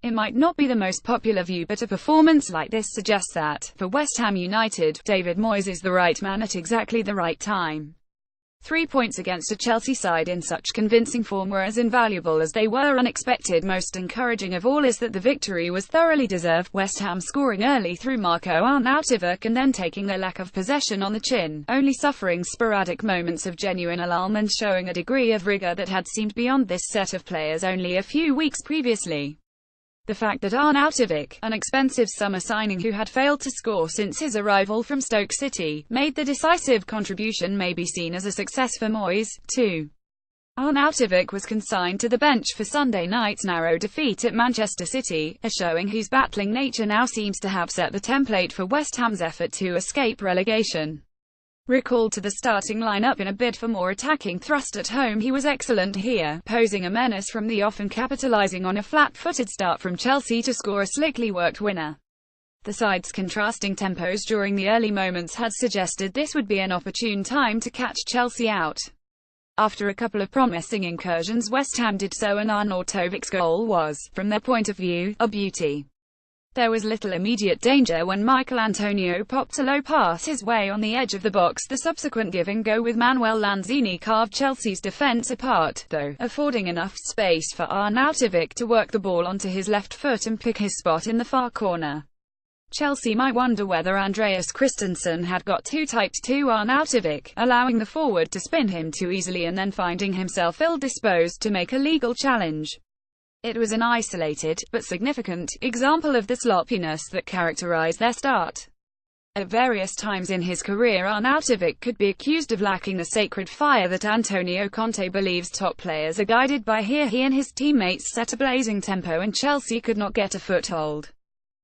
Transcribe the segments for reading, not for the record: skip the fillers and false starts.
It might not be the most popular view, but a performance like this suggests that, for West Ham United, David Moyes is the right man at exactly the right time. 3 points against a Chelsea side in such convincing form were as invaluable as they were unexpected. Most encouraging of all is that the victory was thoroughly deserved, West Ham scoring early through Marko Arnautovic and then taking their lack of possession on the chin, only suffering sporadic moments of genuine alarm and showing a degree of rigour that had seemed beyond this set of players only a few weeks previously. The fact that Arnautovic, an expensive summer signing who had failed to score since his arrival from Stoke City, made the decisive contribution may be seen as a success for Moyes, too. Arnautovic was consigned to the bench for Sunday night's narrow defeat at Manchester City, a showing whose battling nature now seems to have set the template for West Ham's effort to escape relegation. Recalled to the starting lineup in a bid for more attacking thrust at home, he was excellent here, posing a menace from the off and capitalising on a flat-footed start from Chelsea to score a slickly worked winner. The side's contrasting tempos during the early moments had suggested this would be an opportune time to catch Chelsea out. After a couple of promising incursions, West Ham did so, and Arnautovic's goal was, from their point of view, a beauty. There was little immediate danger when Michael Antonio popped a low pass his way on the edge of the box. The subsequent give-and-go with Manuel Lanzini carved Chelsea's defence apart, though, affording enough space for Arnautovic to work the ball onto his left foot and pick his spot in the far corner. Chelsea might wonder whether Andreas Christensen had got too tight to Arnautovic, allowing the forward to spin him too easily and then finding himself ill-disposed to make a legal challenge. It was an isolated, but significant, example of the sloppiness that characterized their start. At various times in his career, Arnautovic could be accused of lacking the sacred fire that Antonio Conte believes top players are guided by. Here he and his teammates set a blazing tempo and Chelsea could not get a foothold.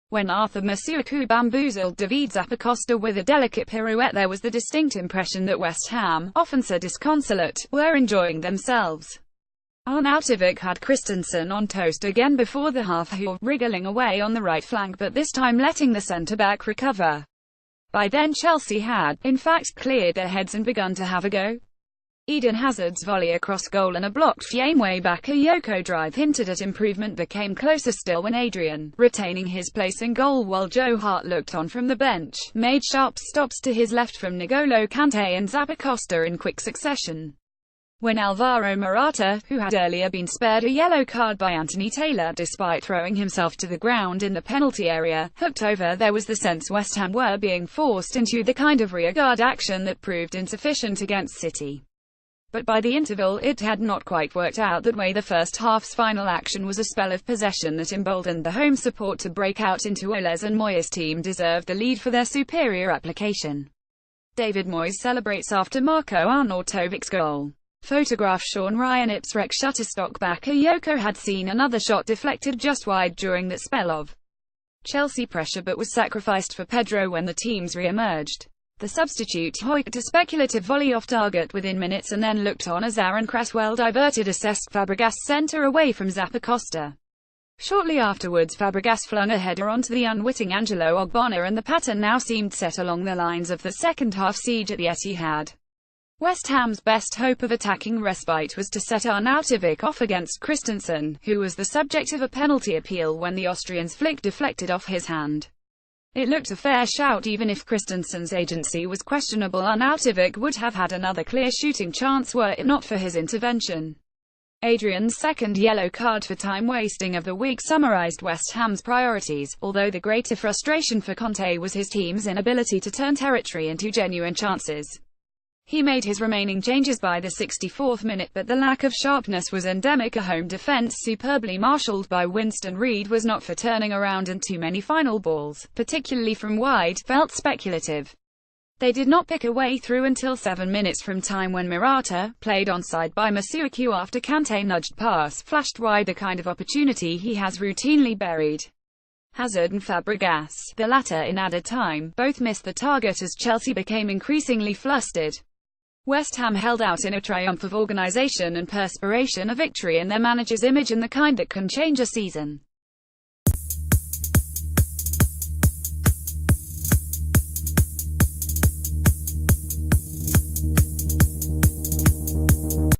When Arthur Masuaku bamboozled David Zappacosta with a delicate pirouette, there was the distinct impression that West Ham, often so disconsolate, were enjoying themselves. Arnautovic had Christensen on toast again before the half, who wriggling away on the right flank, but this time letting the centre-back recover. By then Chelsea had, in fact, cleared their heads and begun to have a go. Eden Hazard's volley across goal and a blocked Janeway Bakayoko drive hinted at improvement became closer still when Adrian, retaining his place in goal while Joe Hart looked on from the bench, made sharp stops to his left from N'Golo Kante and Zappacosta in quick succession. When Alvaro Morata, who had earlier been spared a yellow card by Anthony Taylor despite throwing himself to the ground in the penalty area, hooked over, there was the sense West Ham were being forced into the kind of rearguard action that proved insufficient against City. But by the interval it had not quite worked out that way. The first half's final action was a spell of possession that emboldened the home support to break out into Moyes, and Moyes' team deserved the lead for their superior application. David Moyes celebrates after Marko Arnautovic's goal. Photograph Sean Ryan Ipswich Shutterstock Bakayoko had seen another shot deflected just wide during that spell of Chelsea pressure but was sacrificed for Pedro when the teams re-emerged. The substitute hoiked a speculative volley off target within minutes and then looked on as Aaron Cresswell diverted a Cesc Fabregas centre away from Zappacosta. Shortly afterwards Fabregas flung a header onto the unwitting Angelo Ogbonna, and the pattern now seemed set along the lines of the second-half siege at the Etihad. West Ham's best hope of attacking respite was to set Arnautovic off against Christensen, who was the subject of a penalty appeal when the Austrian's flick deflected off his hand. It looked a fair shout even if Christensen's agency was questionable. Arnautovic would have had another clear shooting chance were it not for his intervention. Adrian's second yellow card for time-wasting of the week summarized West Ham's priorities, although the greater frustration for Conte was his team's inability to turn territory into genuine chances. He made his remaining changes by the 64th minute, but the lack of sharpness was endemic. A home defense superbly marshalled by Winston Reid was not for turning around, and too many final balls, particularly from wide, felt speculative. They did not pick a way through until 7 minutes from time when Morata, played onside by Masuaku after Kante nudged pass, flashed wide, the kind of opportunity he has routinely buried. Hazard and Fabregas, the latter in added time, both missed the target as Chelsea became increasingly flustered. West Ham held out in a triumph of organisation and perspiration, a victory in their manager's image and the kind that can change a season.